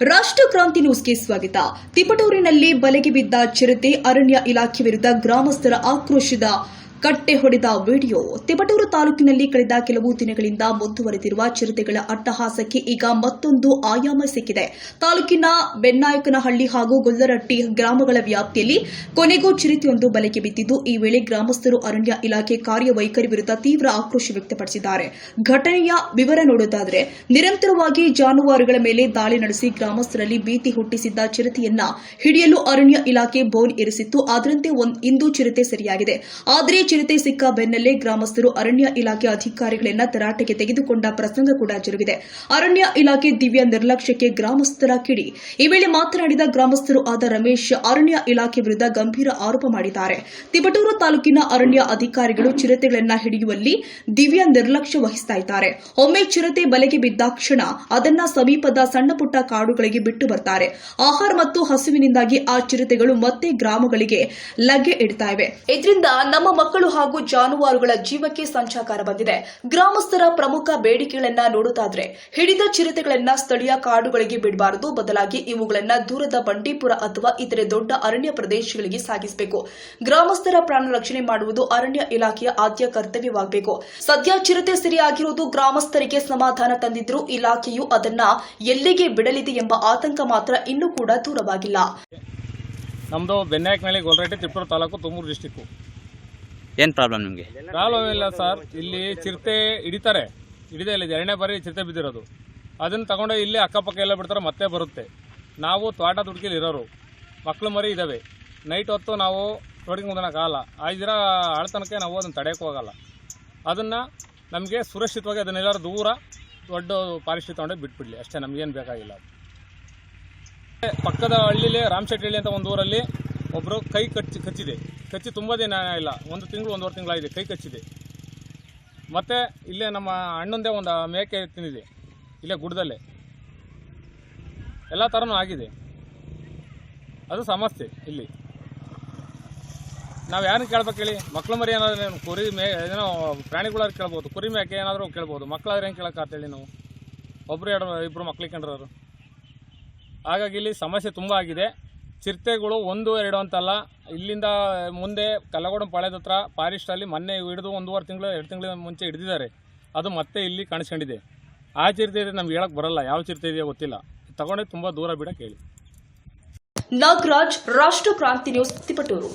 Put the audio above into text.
ರಾಷ್ಟ್ರ ಕ್ರಾಂತಿ ನ್ಯೂಸ್ಗೆ ಸ್ವಾಗತ. ತಿಪಟೂರಿನಲ್ಲಿ ಬಲೆಗೆ ಬಿದ್ದ ಚಿರತೆ, ಅರಣ್ಯ ಇಲಾಖೆ ವಿರುದ್ಧ ಗ್ರಾಮಸ್ಥರ ಆಕ್ರೋಶದ ಕಟ್ಟೆ ಹೊಡೆದ ವಿಡಿಯೋ. ತಿಪಟೂರು ತಾಲೂಕಿನಲ್ಲಿ ಕಳೆದ ಕೆಲವು ದಿನಗಳಿಂದ ಮುಂದುವರೆದಿರುವ ಚಿರತೆಗಳ ಅಟ್ಟಹಾಸಕ್ಕೆ ಈಗ ಮತ್ತೊಂದು ಆಯಾಮ ಸಿಕ್ಕಿದೆ. ತಾಲೂಕಿನ ಬೆನ್ನಾಯಕನಹಳ್ಳಿ ಹಾಗೂ ಗೊಲ್ಲರಟ್ಟಿ ಗ್ರಾಮಗಳ ವ್ಯಾಪ್ತಿಯಲ್ಲಿ ಕೊನೆಗೂ ಚಿರತೆಯೊಂದು ಬಲೆಗೆ ಬಿದ್ದಿದ್ದು, ಈ ವೇಳೆ ಗ್ರಾಮಸ್ಥರು ಅರಣ್ಯ ಇಲಾಖೆ ಕಾರ್ಯವೈಖರಿ ವಿರುದ್ಧ ತೀವ್ರ ಆಕ್ರೋಶ ವ್ಯಕ್ತಪಡಿಸಿದ್ದಾರೆ. ಘಟನೆಯ ವಿವರ ನೋಡುವುದಾದರೆ, ನಿರಂತರವಾಗಿ ಜಾನುವಾರುಗಳ ಮೇಲೆ ದಾಳಿ ನಡೆಸಿ ಗ್ರಾಮಸ್ಥರಲ್ಲಿ ಭೀತಿ ಹುಟ್ಟಿಸಿದ್ದ ಚಿರತೆಯನ್ನ ಹಿಡಿಯಲು ಅರಣ್ಯ ಇಲಾಖೆ ಬೋನ್ ಇರಿಸಿತ್ತು. ಅದರಂತೆ ಇಂದು ಚಿರತೆ ಸೆರೆಯಾಗಿದೆ. ಆದರೆ ಚಿರತೆ ಸಿಕ್ಕ ಬೆನ್ನಲ್ಲೇ ಗ್ರಾಮಸ್ಥರು ಅರಣ್ಯ ಇಲಾಖೆ ಅಧಿಕಾರಿಗಳನ್ನ ತರಾಟೆಗೆ ತೆಗೆದುಕೊಂಡ ಪ್ರಸಂಗ ಕೂಡ ಜರುಗಿದೆ. ಅರಣ್ಯ ಇಲಾಖೆ ದಿವ್ಯ ನಿರ್ಲಕ್ಷ್ಯಕ್ಕೆ ಗ್ರಾಮಸ್ಥರ ಕಿಡಿ. ಈ ವೇಳೆ ಮಾತನಾಡಿದ ಗ್ರಾಮಸ್ಥರು ಆದ ರಮೇಶ್, ಅರಣ್ಯ ಇಲಾಖೆ ವಿರುದ್ಧ ಗಂಭೀರ ಆರೋಪ ಮಾಡಿದ್ದಾರೆ. ತಿಪಟೂರು ತಾಲೂಕಿನ ಅರಣ್ಯ ಅಧಿಕಾರಿಗಳು ಚಿರತೆಗಳನ್ನ ಹಿಡಿಯುವಲ್ಲಿ ದಿವ್ಯ ನಿರ್ಲಕ್ಷ್ಯ ವಹಿಸ್ತಾ ಇದ್ದಾರೆ. ಒಮ್ಮೆ ಚಿರತೆ ಬಲೆಗೆ ಬಿದ್ದಾಕ್ಷಣ ಅದನ್ನ ಸಮೀಪದ ಸಣ್ಣಪುಟ್ಟ ಕಾಡುಗಳಿಗೆ ಬಿಟ್ಟು ಬರ್ತಾರೆ. ಆಹಾರ ಮತ್ತು ಹಸುವಿನಿಂದಾಗಿ ಆ ಚಿರತೆಗಳು ಮತ್ತೆ ಗ್ರಾಮಗಳಿಗೆ ಲಗ್ಗೆ ಇಡ್ತಾ ಇವೆ. ಇದರಿಂದ ನಮ್ಮ ಮಕ್ಕಳು ಹಾಗೂ ಜಾನುವಾರುಗಳ ಜೀವಕ್ಕೆ ಸಂಚಕಾರ ಬಂದಿದೆ. ಗ್ರಾಮಸ್ಥರ ಪ್ರಮುಖ ಬೇಡಿಕೆಗಳನ್ನ ನೋಡುತ್ತಾದ್ರೆ, ಹಿಡಿದ ಚಿರತೆಗಳನ್ನ ಸ್ಥಳೀಯ ಕಾಡುಗಳಿಗೆ ಬಿಡಬಾರದು, ಬದಲಾಗಿ ಇವುಗಳನ್ನ ದೂರದ ಬಂಡೀಪುರ ಅಥವಾ ಇತರೆ ದೊಡ್ಡ ಅರಣ್ಯ ಪ್ರದೇಶಗಳಿಗೆ ಸಾಗಿಸಬೇಕು. ಗ್ರಾಮಸ್ಥರ ಪ್ರಾಣ ರಕ್ಷಣೆ ಮಾಡುವುದು ಅರಣ್ಯ ಇಲಾಖೆಯ ಆದ್ಯ ಕರ್ತವ್ಯವಾಗಬೇಕು. ಸದ್ಯ ಚಿರತೆ ಸೆರೆಯಾಗಿರುವುದು ಗ್ರಾಮಸ್ಥರಿಗೆ ಸಮಾಧಾನ ತಂದಿದ್ರೂ ಇಲಾಖೆಯು ಅದನ್ನ ಎಲ್ಲಿಗೆ ಬಿಡಲಿದೆ ಎಂಬ ಆತಂಕ ಮಾತ್ರ ಇನ್ನೂ ಕೂಡ ದೂರವಾಗಿಲ್ಲ. ನಮ್ಮದು ಬೆನ್ನಾಯಕನಹಳ್ಳಿ, ಗೊಲ್ಲರಟ್ಟಿ, ತಿಪಟೂರು ತಾಲೂಕು, ತುಮಕೂರು ಡಿಸ್ಟಿಕ್ಕು. ಏನು ಪ್ರಾಬ್ಲಮ್ ನಿಮಗೆ? ಪ್ರಾಬ್ಲಮ್ ಇಲ್ಲ ಸರ್, ಇಲ್ಲಿ ಚಿರತೆ ಹಿಡಿತಾರೆ, ಹಿಡಿದೇ ಇಲ್ಲ. 2ನೇ ಬಾರಿ ಚಿರತೆ ಬಿದ್ದಿರೋದು. ಅದನ್ನು ತಗೊಂಡು ಇಲ್ಲಿ ಅಕ್ಕಪಕ್ಕ ಎಲ್ಲ ಬಿಡ್ತಾರೆ, ಮತ್ತೆ ಬರುತ್ತೆ. ನಾವು ತೋಟ ದುಡ್ಕಿಲಿ ಇರೋರು, ಮಕ್ಕಳು ಮರಿ ಇದ್ದಾವೆ. ನೈಟ್ ಹೊತ್ತು ನಾವು ತೋಟಕ್ಕೆ ಮುದೋಕ್ಕಾಗಲ್ಲ. ಆ ದಿನ ಆಳ್ತನಕ್ಕೆ ನಾವು ಅದನ್ನು ತಡೆಯೋಕೆ ಹೋಗಲ್ಲ. ಅದನ್ನು ನಮಗೆ ಸುರಕ್ಷಿತವಾಗಿ ಅದನ್ನೆಲ್ಲರೂ ದೂರ ದೊಡ್ಡ ಪಾರಿಶ್ರೀ ತೊಗೊಂಡು ಬಿಟ್ಬಿಡಲಿ ಅಷ್ಟೇ, ನಮಗೇನು ಬೇಕಾಗಿಲ್ಲ. ಪಕ್ಕದ ಹಳ್ಳಿಲಿ ರಾಮಶೆಟ್ಟಿ ಅಂತ ಒಂದು ಊರಲ್ಲಿ ಒಬ್ಬರು ಕೈ ಕಚ್ಚಿದೆ. ಕಚ್ಚಿ ತುಂಬ ದಿನ ಇಲ್ಲ, 1 ತಿಂಗಳು 1.5 ತಿಂಗಳಾಗಿದೆ, ಕೈ ಕಚ್ಚಿದೆ. ಮತ್ತು ಇಲ್ಲೇ ನಮ್ಮ ಅಣ್ಣಂದೇ ಒಂದು ಮೇಕೆ ತಿಂದಿದೆ, ಇಲ್ಲೇ ಗುಡ್ಡದಲ್ಲೇ. ಎಲ್ಲ ಥರನೂ ಆಗಿದೆ. ಅದು ಸಮಸ್ಯೆ. ಇಲ್ಲಿ ನಾವು ಯಾರನ್ನ ಕೇಳ್ಬೇಕು ಹೇಳಿ? ಮಕ್ಳು ಮರಿ ಏನಾದರೂ ಕುರಿ ಏನೋ ಪ್ರಾಣಿಗಳಾದ್ರು ಕೇಳ್ಬೋದು, ಕುರಿ ಮೇಕೆ ಏನಾದರೂ ಕೇಳ್ಬೋದು. ಮಕ್ಕಳಾದ್ರೆ ಹೆಂಗೆ ಕೇಳೋಕ್ಕಾಗ್ತೇಳಿ? ನಾವು ಇಬ್ಬರು ಮಕ್ಳಿಗೆ ಕಂಡ್ರವರು. ಹಾಗಾಗಿ ಇಲ್ಲಿ ಸಮಸ್ಯೆ ತುಂಬ ಆಗಿದೆ. ಚಿರತೆಗಳು 1-2 ಅಂತಲ್ಲ, ಇಲ್ಲಿಂದ ಮುಂದೆ ಕಲ್ಲಗೋಡ ಪಾಳ್ಯದ ಹತ್ರ ಫಾರೆಸ್ಟಲ್ಲಿ ಮೊನ್ನೆ ಹಿಡಿದು 1.5 ತಿಂಗಳು 2 ತಿಂಗಳ ಮುಂಚೆ ಹಿಡಿದಿದ್ದಾರೆ. ಅದು ಮತ್ತೆ ಇಲ್ಲಿ ಕಾಣಿಸ್ಕೊಂಡಿದೆ. ಆ ಚಿರತೆ ಇದೆ, ನಮ್ಗೆ ಹೇಳಕ್ಕೆ ಬರಲ್ಲ. ಯಾವ ಚಿರತೆ ಇದೆಯೋ ಗೊತ್ತಿಲ್ಲ. ತಗೊಂಡೆ ತುಂಬ ದೂರ ಬಿಡಕ್ಕೆ ಹೇಳಿ. ನಾಗರಾಜ್, ರಾಷ್ಟ್ರ ಕ್ರಾಂತಿ ನ್ಯೂಸ್, ತಿಪಟೂರು.